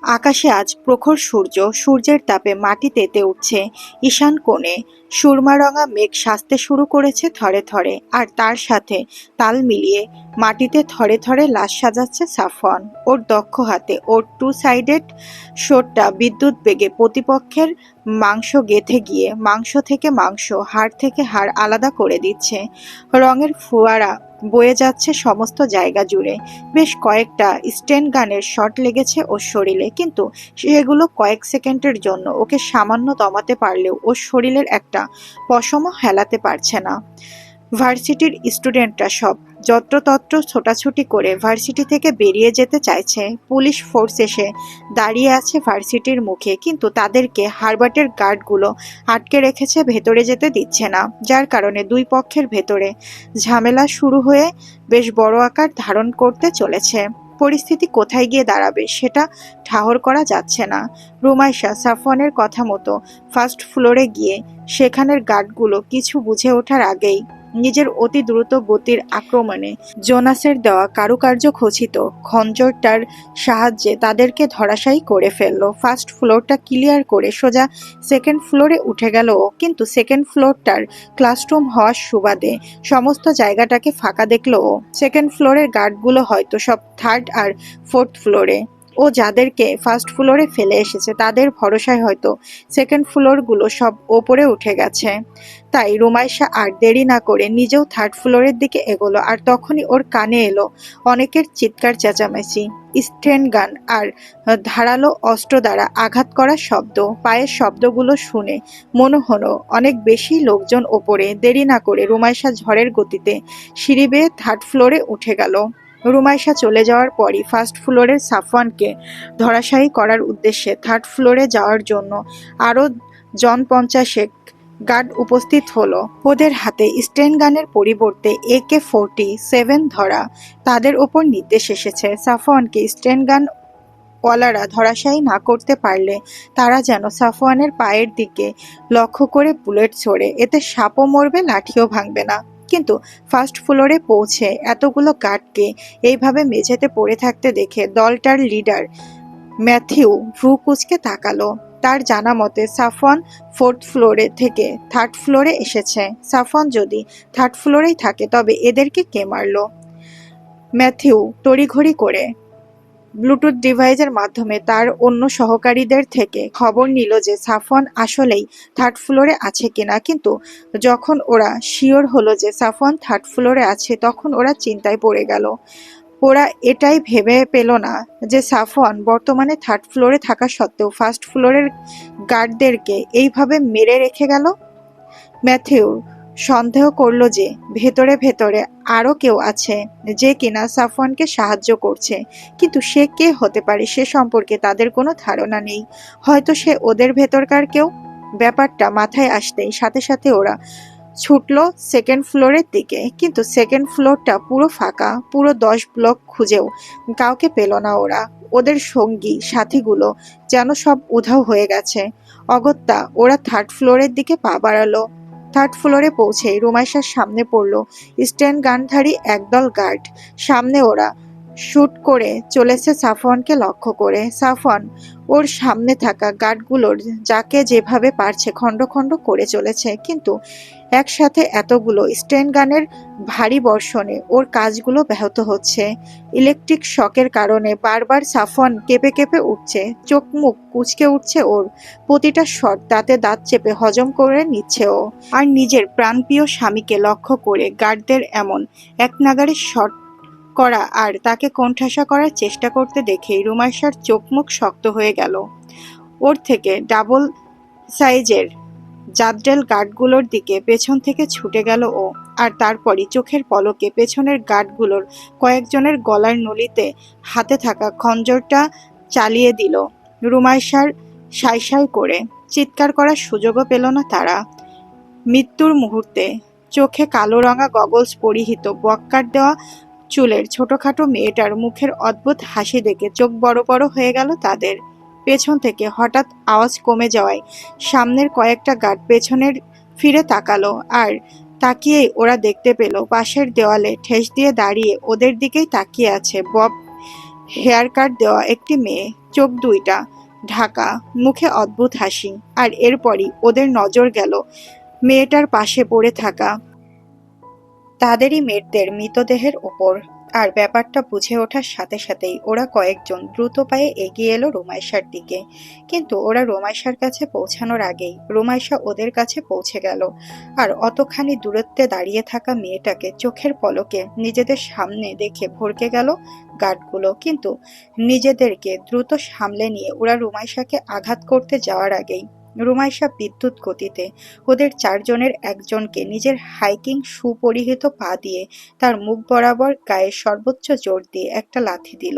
আকাশে আজ প্রখর সূর্য, সূর্যের তাপে মাটি তেতে উঠছে। ঈশান কোণে সুরমারঙা মেঘ সাজতে শুরু করেছে থরে থরে, আর তার সাথে তাল মিলিয়ে মাটিতে থরে থরে লাশ সাজাচ্ছে সাফওয়ান। ওর দক্ষ হাতে ওর টু সাইডেড শটটা বিদ্যুৎ বেগে প্রতিপক্ষের মাংস গেঁথে গিয়ে মাংস থেকে মাংস, হাড় থেকে হাড় আলাদা করে দিচ্ছে। রঙের ফোয়ারা বয়ে যাচ্ছে সমস্ত জায়গা জুড়ে। বেশ কয়েকটা স্টেন গানের শট লেগেছে ওর শরীরে, কিন্তু সেগুলো কয়েক সেকেন্ডের জন্য। ওকে সামান্য দমাতে পারলেও ওর শরীরের একটা পশমও হেলাতে পারছে না। ভার্সিটির স্টুডেন্টরা সব যত্রতত্র ছোটাছুটি করে ভার্সিটি থেকে বেরিয়ে যেতে চাইছে। পুলিশ ফোর্স এসে দাঁড়িয়ে আছে ভার্সিটির মুখে, কিন্তু তাদেরকে হারবার্টের গার্ডগুলো আটকে রেখেছে, ভেতরে যেতে দিচ্ছে না। যার কারণে দুই পক্ষের ভেতরে ঝামেলা শুরু হয়ে বেশ বড় আকার ধারণ করতে চলেছে। পরিস্থিতি কোথায় গিয়ে দাঁড়াবে সেটা ঠাহর করা যাচ্ছে না। রুমাইশা সাফওয়ানের কথা মতো ফার্স্ট ফ্লোরে গিয়ে সেখানের গার্ডগুলো কিছু বুঝে ওঠার আগেই নিজের অতি দ্রুত গতির আক্রমণে জোনাসের দেওয়া কারুকার্য খচিত খঞ্জরটার সাহায্যে তাদেরকে ধরাশায়ী করে ফেললো। ফার্স্ট ফ্লোরটা ক্লিয়ার করে সোজা সেকেন্ড ফ্লোরে উঠে গেল ও, কিন্তু সেকেন্ড ফ্লোরটার ক্লাসরুম হওয়ার সুবাদে সমস্ত জায়গাটাকে ফাঁকা দেখলো ও। সেকেন্ড ফ্লোরের গার্ডগুলো হয়তো সব থার্ড আর ফোর্থ ফ্লোরে। ও যাদেরকে ফার্স্ট ফ্লোরে ফেলে এসেছে তাদের ভরসায় হয়তো সেকেন্ড ফ্লোরগুলো সব ওপরে উঠে গেছে। তাই রুমাইশা আর দেরি না করে নিজেও থার্ড ফ্লোরের দিকে এগোলো, আর তখনই ওর কানে এলো অনেকের চিৎকার চেঁচামেচি, স্টেন গান আর ধারালো অস্ত্র দ্বারা আঘাত করার শব্দ। পায়ের শব্দগুলো শুনে মনে হলো অনেক বেশি লোকজন ওপরে। দেরি না করে রুমাইশা ঝড়ের গতিতে সিঁড়ি বেয়ে থার্ড ফ্লোরে উঠে গেল। রুমাইশা চলে যাওয়ার পরই ফার্স্ট ফ্লোরের সাফওয়ানকে ধরাশায়ী করার উদ্দেশ্যে থার্ড ফ্লোরে যাওয়ার জন্য আরও জন 50 গার্ড উপস্থিত হলো। ওদের হাতে স্টেন গানের পরিবর্তে AK-47 ধরা। তাদের ওপর নির্দেশ এসেছে সাফওয়ানকে স্টেন গান ওয়ালারা ধরাশায়ী না করতে পারলে তারা যেন সাফওয়ানের পায়ের দিকে লক্ষ্য করে বুলেট ছোড়ে। এতে সাপও মরবে, লাঠিও ভাঙবে না। কিন্তু ফার্স্ট ফ্লোরে পৌঁছে এতগুলো গার্ডকে এইভাবে মেঝেতে পড়ে থাকতে দেখে দলটার লিডার ম্যাথিউ ভ্রু কুঁচকে তাকালো। তার জানা মতে সাফওয়ান ফোর্থ ফ্লোরে থেকে থার্ড ফ্লোরে এসেছে। সাফওয়ান যদি থার্ড ফ্লোরেই থাকে তবে এদেরকে কে মারলো? ম্যাথিউ তড়িঘড়ি করে ব্লুটুথ ডিভাইসের মাধ্যমে তার অন্য সহকারীদের থেকে খবর নিল যে সাফওয়ান আসলেই থার্ড ফ্লোরে আছে কিনা। কিন্তু যখন ওরা শিওর হলো যে সাফওয়ান থার্ড ফ্লোরে আছে তখন ওরা চিন্তায় পড়ে গেল। ওরা এটাই ভেবে পেল না যে সাফওয়ান বর্তমানে থার্ড ফ্লোরে থাকা সত্ত্বেও ফার্স্ট ফ্লোরের গার্ডদেরকে এইভাবে মেরে রেখে গেল। ম্যাথিউ সন্দেহ করল যে ভেতরে ভেতরে আরও কেউ আছে যে কিনা সাফওয়ানকে সাহায্য করছে, কিন্তু সে কে হতে পারে সে সম্পর্কে তাদের কোনো ধারণা নেই। হয়তো সে ওদের ভেতরকার কেউ। ব্যাপারটা মাথায় আসতেই সাথে সাথে ওরা ছুটলো সেকেন্ড ফ্লোরের দিকে, কিন্তু সেকেন্ড ফ্লোরটা পুরো ফাঁকা। পুরো 10 ব্লক খুঁজেও কাউকে পেল না ওরা। ওদের সঙ্গী সাথীগুলো যেন সব উধাও হয়ে গেছে। অগত্যা ওরা থার্ড ফ্লোরের দিকে পা বাড়ালো। থার্ড ফ্লোরে পৌঁছেই রুমাইশার সামনে পড়ল স্টেন গানধারী একদল গার্ড। সামনে ওরা শুট করে চলেছে সাফওয়ানকে লক্ষ্য করে। সাফওয়ান ওর সামনে থাকা গার্ডগুলোর যাকে যেভাবে পারছে খণ্ড খণ্ড করে চলেছে, কিন্তু একসাথে এতগুলো স্টেন গানের ভারী বর্ষণে ওর কাজগুলো ব্যাহত হচ্ছে। ইলেকট্রিক শকের কারণে বারবার সাফওয়ান কেঁপে কেঁপে উঠছে, চোখ মুখ কুঁচকে উঠছে ওর। প্রতিটা শট দাঁতে দাঁত চেপে হজম করে নিচ্ছে ও। আর নিজের প্রাণপ্রিয় স্বামীকে লক্ষ্য করে গার্ডদের এমন একনাগাড়ে শট করা আর তাকে কোণঠাসা করার চেষ্টা করতে দেখেই রুমাইশার চোখ মুখ শক্ত হয়ে গেল। ওর থেকে ডাবল সাইজের জাদ্রেল গার্ডগুলোর দিকে পেছন থেকে ছুটে গেল ও, আর তারপরই চোখের পলকে পেছনের গার্ডগুলোর কয়েকজনের গলার নলিতে হাতে থাকা খঞ্জরটা চালিয়ে দিল। রুমাইশার সাই করে চিৎকার করার সুযোগও পেল না তারা। মৃত্যুর মুহূর্তে চোখে কালো রঙা গগলস পরিহিত বক্কার দেওয়া চুলের ছোটখাটো মেয়েটার মুখের অদ্ভুত হাসি দেখে চোখ বড় বড় হয়ে গেল তাদের। পেছন থেকে হঠাৎ আওয়াজ কমে যাওয়ায় সামনের কয়েকটা গার্ড পেছনের ফিরে তাকালো, আর তাকিয়েই ওরা দেখতে পেল পাশের দেওয়ালে ঠেস দিয়ে দাঁড়িয়ে ওদের দিকেই তাকিয়ে আছে বব হেয়ার কাট দেওয়া একটি মেয়ে, চোখ দুইটা ঢাকা, মুখে অদ্ভুত হাসি। আর এরপরই ওদের নজর গেল মেয়েটার পাশে পড়ে থাকা তাদেরই মেয়েদের মৃতদেহের ওপর। আর ব্যাপারটা বুঝে ওঠার সাথে সাথেই ওরা কয়েকজন দ্রুত পায়ে এগিয়ে এলো রুমাইশার দিকে। কিন্তু ওরা রুমাইশার কাছে পৌঁছানোর আগেই রুমাইশা ওদের কাছে পৌঁছে গেল। আর অতখানি দূরত্বে দাঁড়িয়ে থাকা মেয়েটাকে চোখের পলকে নিজেদের সামনে দেখে ভড়কে গেল গার্ডগুলো। কিন্তু নিজেদেরকে দ্রুত সামলে নিয়ে ওরা রুমাইশাকে আঘাত করতে যাওয়ার আগেই রুমাইশা বিদ্যুৎ গতিতে ওদের চারজনের একজনকে নিজের হাইকিং শু পরিহিত পা দিয়ে তার মুখ বরাবর গায়ে সর্বোচ্চ জোর দিয়ে একটা লাথি দিল।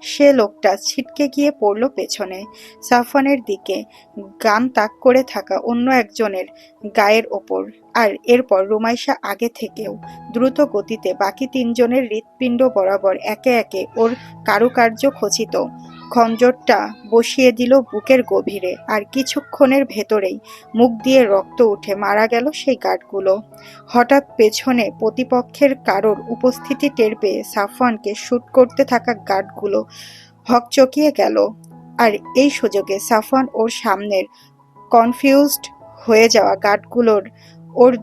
সে লোকটা ছিটকে গিয়ে পড়ল পেছনে, সাফওয়ানের দিকে গান তাক করে থাকা অন্য একজনের গায়ের ওপর। আর এরপর রুমাইশা আগে থেকেও দ্রুত গতিতে বাকি তিনজনের হৃৎপিণ্ড বরাবর একে একে ওর কারুকার্য খচিত খঞ্জরটা বসিয়ে দিল বুকের গভীরে। আর কিছুক্ষণের ভেতরেই মুখ দিয়ে রক্ত উঠে মারা গেল সেই গার্ডগুলো। হঠাৎ পেছনে প্রতিপক্ষের কারোর উপস্থিতি টের পেয়ে সাফওয়ানকে শুট করতে থাকা গার্ডগুলো হকচকিয়ে গেল। আর এই সুযোগে সাফওয়ান ওর সামনের কনফিউজড হয়ে যাওয়া গার্ডগুলোর ওর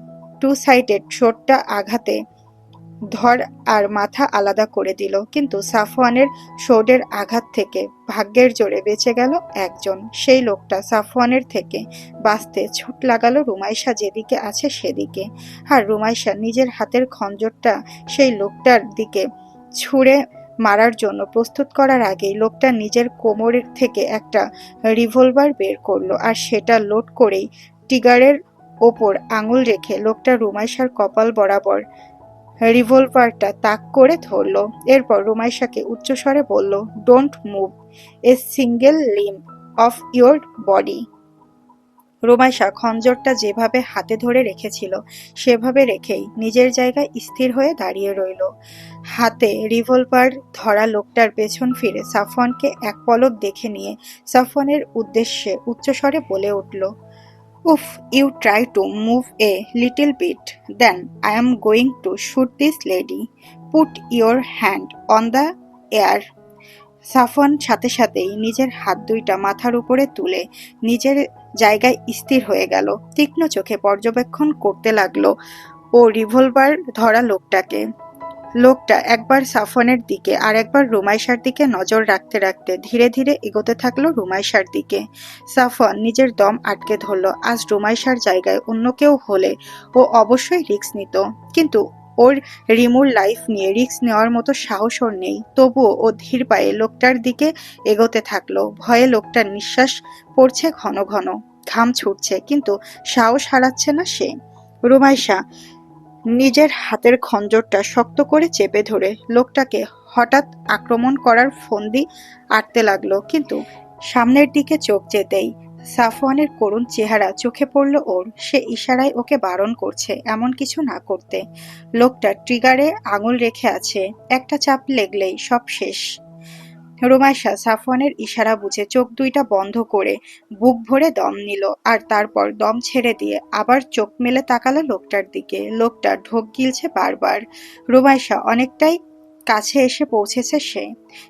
টু সাইডেড শটটা আঘাতে ধর আর মাথা আলাদা করে দিল। কিন্তু সাফওয়ানের শোডের আঘাত থেকে ভাগ্যের জোরে বেঁচে গেল একজন। সেই লোকটা সাফওয়ানের থেকে বাঁচতে ছুট লাগালো রুমাইশা যেদিকে আছে সেদিকে। আর রুমাইশা নিজের হাতের খঞ্জরটা সেই লোকটার দিকে ছুঁড়ে মারার জন্য প্রস্তুত করার আগেই লোকটা নিজের কোমরের থেকে একটা রিভলভার বের করলো। আর সেটা লোড করেই ট্রিগারের ওপর আঙুল রেখে লোকটা রুমাইশার কপাল বরাবর রিভলভারটা তাক করে ধরল। এরপর রুমাইশাকে উচ্চস্বরে বলল, don't move a single limb of your body. Rumaisha খঞ্জরটা যেভাবে হাতে ধরে রেখেছিল সেভাবে রেখেই নিজের জায়গায় স্থির হয়ে দাঁড়িয়ে রইল। হাতে রিভলভার ধরা লোকটার পেছন ফিরে সাফওয়ানকে এক পলক দেখে নিয়ে সাফওয়ানের উদ্দেশ্যে উচ্চস্বরে বলে উঠল, উফ, you try to move a little bit, then I am going to shoot this lady. Put your hand on the air. Safwan সাথে সাথেই নিজের হাত দুইটা মাথার উপরে তুলে নিজের জায়গায় স্থির হয়ে গেল। তীক্ষ্ণ চোখে পর্যবেক্ষণ করতে লাগলো ও রিভলভার ধরা লোকটাকে। লোকটা একবার সাফওয়ানের দিকে আর একবার রুমাইশার দিকে নজর রাখতে রাখতে ধীরে ধীরে এগোতে থাকলো রুমাইশার দিকে। সাফওয়ান নিজের দম আটকে ধরল। আজ রুমাইশার জায়গায় অন্য কেউ হলে ও অবশ্যই রিস্ক নিত, কিন্তু ওর রিমুর লাইফ নিয়ে রিস্ক নেওয়ার মতো সাহস ওর নেই। তবুও ও ধীর পায়ে লোকটার দিকে এগোতে থাকলো। ভয়ে লোকটার নিঃশ্বাস পড়ছে ঘন ঘন, ঘাম ছুটছে, কিন্তু সাহস হারাচ্ছে না সে। রুমাইশা নিজের হাতের খঞ্জরটা শক্ত করে চেপে ধরে লোকটাকে হঠাৎ আক্রমণ করার ফন্দি আঁটতে লাগলো। কিন্তু সামনের দিকে চোখ যেতেই সাফওয়ানের করুণ চেহারা চোখে পড়ল ওর। সে ইশারায় ওকে বারণ করছে এমন কিছু না করতে। লোকটা ট্রিগারে আঙুল রেখে আছে, একটা চাপ লেগলেই সব শেষ। রুমাইশা সাফওয়ানের ইশারা বুঝে চোখ দুইটা বন্ধ করে বুক ভরে দম নিল। আর তারপর দম ছেড়ে দিয়ে আবার চোখ মেলে তাকালো লোকটার দিকে। লোকটা ঢোক গিলছে বারবার। রুমাইশা অনেকটাই কাছে এসে পৌঁছেছে সে।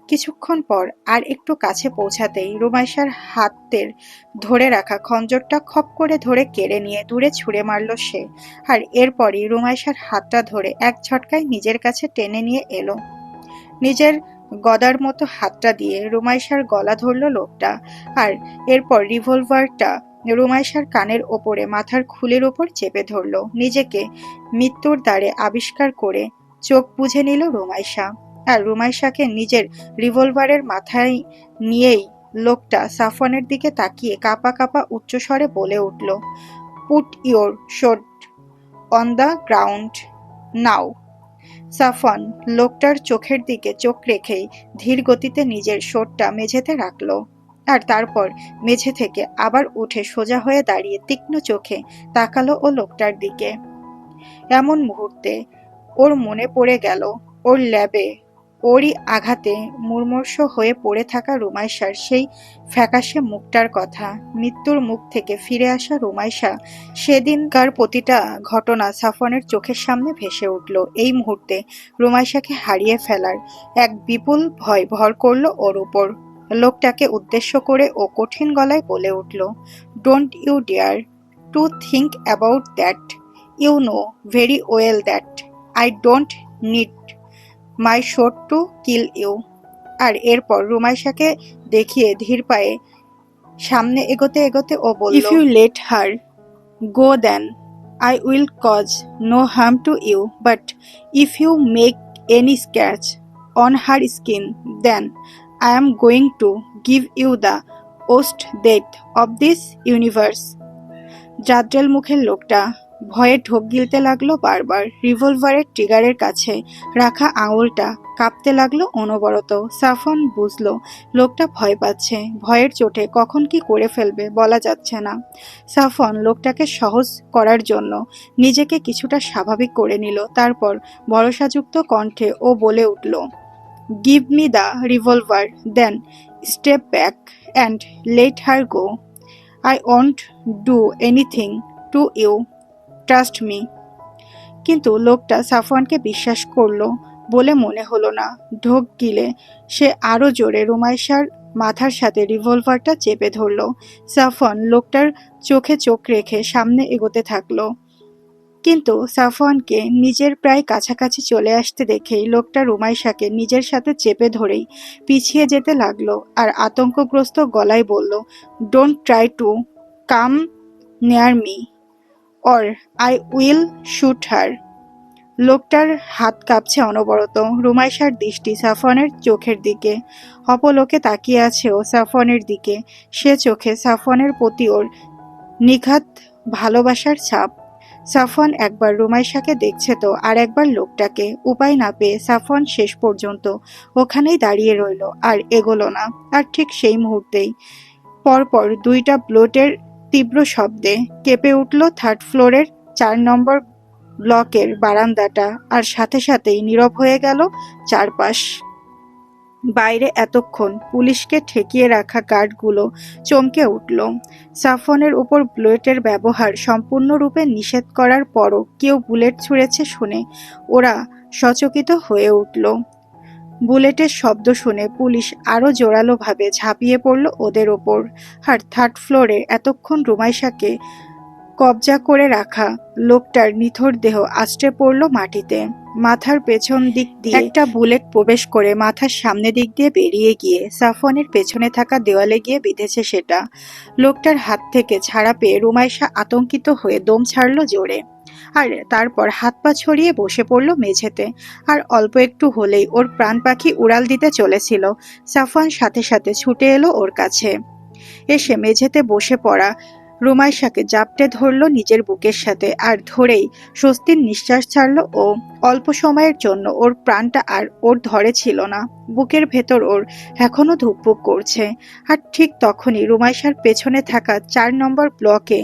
কিছুক্ষণ পর আর একটু কাছে পৌঁছাতেই রুমাইশার হাতের ধরে রাখা খঞ্জরটা খপ করে ধরে কেড়ে নিয়ে দূরে ছুঁড়ে মারল সে। আর এরপরই রুমাইশার হাতটা ধরে এক ঝটকায় নিজের কাছে টেনে নিয়ে এলো। নিজের গদার মতো হাতটা দিয়ে রুমাইশার গলা ধরল লোকটা। আর এরপর রিভলভারটা রুমাইশার কানের ওপরে মাথার খুলের ওপর চেপে ধরল। নিজেকে মৃত্যুর দ্বারে আবিষ্কার করে চোখ বুজে নিল রুমাইশা। আর রুমাইশাকে নিজের রিভলভারের মাথায় নিয়েই লোকটা সাফওয়ানের দিকে তাকিয়ে কাঁপা কাঁপা উচ্চস্বরে বলে উঠল, put your shot on the ground now. Safwan লোকটার চোখের দিকে চোখ রেখেই ধীর গতিতে নিজের শটটা মেঝেতে রাখল। আর তারপর মেঝে থেকে আবার উঠে সোজা হয়ে দাঁড়িয়ে তীক্ষ্ণ চোখে তাকালো ও লোকটার দিকে। এমন মুহূর্তে ওর মনে পড়ে গেল ওর ল্যাবে ওরই আঘাতে মুমূর্ষ হয়ে পড়ে থাকা রুমাইশার সেই ফ্যাকাশে মুখটার কথা। মৃত্যুর মুখ থেকে ফিরে আসা রুমাইশা, সেদিনকার প্রতিটা ঘটনা সাফওয়ানের চোখের সামনে ভেসে উঠল। এই মুহূর্তে রুমাইশাকে হারিয়ে ফেলার এক বিপুল ভয় ভর করল ওর উপর। লোকটাকে উদ্দেশ্য করে ও কঠিন গলায় বলে উঠল, don't you dare to think about that. You know very well that I don't need my shot to kill you. আর এরপর রুমাইশাকে দেখিয়ে ধীর পায়ে সামনে এগোতে এগোতে ও বলল, if you let her go then I will cause no harm to you, but if you make any scratch on her skin then I am going to give you the worst death of this universe. জাদ্রেল মুখের লোকটা ভয়ে ঢোক গিলতে লাগলো বারবার। রিভলভারের ট্রিগারের কাছে রাখা আঙুলটা কাঁপতে লাগলো অনবরত। সাফওয়ান বুঝলো লোকটা ভয় পাচ্ছে। ভয়ের চোটে কখন কি করে ফেলবে বলা যাচ্ছে না। সাফওয়ান লোকটাকে সহজ করার জন্য নিজেকে কিছুটা স্বাভাবিক করে নিল। তারপর ভরসাযুক্ত কণ্ঠে ও বলে উঠল, give me the revolver, then step back and let her go. I won't do anything to you, trust me. কিন্তু লোকটা সাফওয়ানকে বিশ্বাস করলো বলে মনে হলো না। ঢোক গিলে সে আরো জোরে রুমাইশার মাথার সাথে রিভলভারটা চেপে ধরল। সাফওয়ান লোকটার চোখে চোখ রেখে সামনে এগোতে থাকলো। কিন্তু সাফওয়ানকে নিজের প্রায় কাছাকাছি চলে আসতে দেখেই লোকটা রুমাইশাকে নিজের সাথে চেপে ধরেই পিছিয়ে যেতে লাগলো আর আতঙ্কগ্রস্ত গলায় বলল, don't try to come near me or I will shoot her. লোকটার হাত কাঁপছে অনবরত। রুমাইশার দৃষ্টি সাফওয়ানের চোখের দিকে। অপলোকে তাকিয়ে আছে ও সাফওয়ানের দিকে। সে চোখে সাফওয়ানের প্রতি ওর নিখাত ভালোবাসার ছাপ। সাফওয়ান একবার রুমাইশাকে দেখছে তো আর একবার লোকটাকে। উপায় না পেয়ে সাফওয়ান শেষ পর্যন্ত ওখানেই দাঁড়িয়ে রইল আর এগোলো না। আর ঠিক সেই মুহূর্তেই পরপর দুইটা ব্লোটের তীব্র শব্দে কেঁপে উঠল 3rd ফ্লোরের 4 নম্বর ব্লকের বারান্দাটা। আর সাথে সাথেই নীরব হয়ে গেল চারপাশ। বাইরে এতক্ষণ পুলিশকে ঠেকিয়ে রাখা গার্ডগুলো চমকে উঠল। সাফওয়ানের উপর বুলেটের ব্যবহার সম্পূর্ণরূপে নিষেধ করার পরও কেউ বুলেট ছুঁড়েছে শুনে ওরা সচকিত হয়ে উঠল। বুলেটের শব্দ শুনে পুলিশ আরও জোরালোভাবে ঝাঁপিয়ে পড়ল ওদের ওপর। আর 3rd ফ্লোরে এতক্ষণ রুমাইশাকে কবজা করে রাখা লোকটার নিথর দেহ আছড়ে পড়ল মাটিতে। মাথার পেছন দিক দিয়ে একটা বুলেট প্রবেশ করে মাথার সামনে দিক দিয়ে বেরিয়ে গিয়ে সাফওয়ানের পেছনে থাকা দেওয়ালে গিয়ে বিঁধেছে সেটা। লোকটার হাত থেকে ছাড়া পেয়ে রুমাইশা আতঙ্কিত হয়ে দম ছাড়ল জোরে। আর তারপর হাত পা ছড়িয়ে বসে পড়ল মেঝেতে। আর অল্প একটু হলেই ওর প্রাণ পাখি উড়াল দিতে চলেছিল। সাফওয়ান সাথে সাথে ছুটে এলো ওর কাছে। এসে মেঝেতে বসে পড়া রুমাইশাকে জাপটে ধরল নিজের বুকের সাথে। আর ধরেই স্বস্তির নিঃশ্বাস ছাড়ল ও। অল্প সময়ের জন্য ওর প্রাণটা আর ওর ধরে ছিল না। বুকের ভেতর ওর এখনো ধুকপুক করছে। আর ঠিক তখনই রুমাইশার পেছনে থাকা 4 নম্বর ব্লকে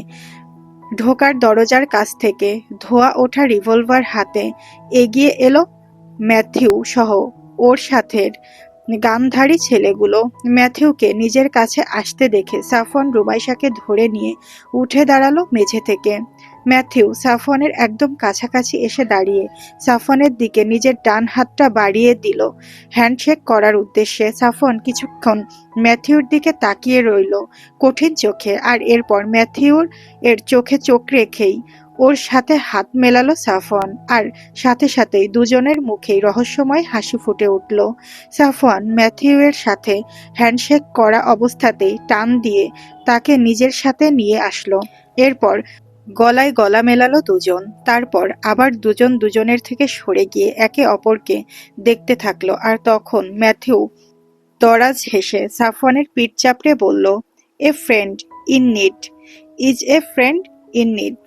ঢোকার দরজার কাছ থেকে ধোয়া ওঠা রিভলভার হাতে এগিয়ে এলো ম্যাথিউ সহ ওর সাথে গানধারী ছেলেগুলো। ম্যাথিউকে নিজের কাছে আসতে দেখে সাফওয়ান রুমাইশাকে ধরে নিয়ে উঠে দাঁড়ালো মেঝে থেকে। ম্যাথিউ সাফওয়ানের একদম কাছাকাছি এসে দাঁড়িয়ে সাফওয়ানের দিকে নিজের ডান হাতটা বাড়িয়ে দিল হ্যান্ডশেক করার উদ্দেশ্যে। সাফওয়ান কিছুক্ষণ ম্যাথিউর দিকে তাকিয়ে রইল কঠিন চোখে। আর এরপর ম্যাথিউর চোখে চোখ রেখেই ওর সাথে হাত মেলালো সাফওয়ান। আর সাথে সাথেই দুজনের মুখেই রহস্যময় হাসি ফুটে উঠল। সাফওয়ান ম্যাথিউয়ের সাথে হ্যান্ডশেক করা অবস্থাতেই টান দিয়ে তাকে নিজের সাথে নিয়ে আসলো। এরপর গলায় গলা মেলালো দুজন। তারপর আবার দুজন দুজনের থেকে সরে গিয়ে একে অপরকে দেখতে থাকলো। আর তখন ম্যাথিউ দরাজ হেসে সাফওয়ানের পিঠ চাপড়ে বলল, a friend in need is a friend in need.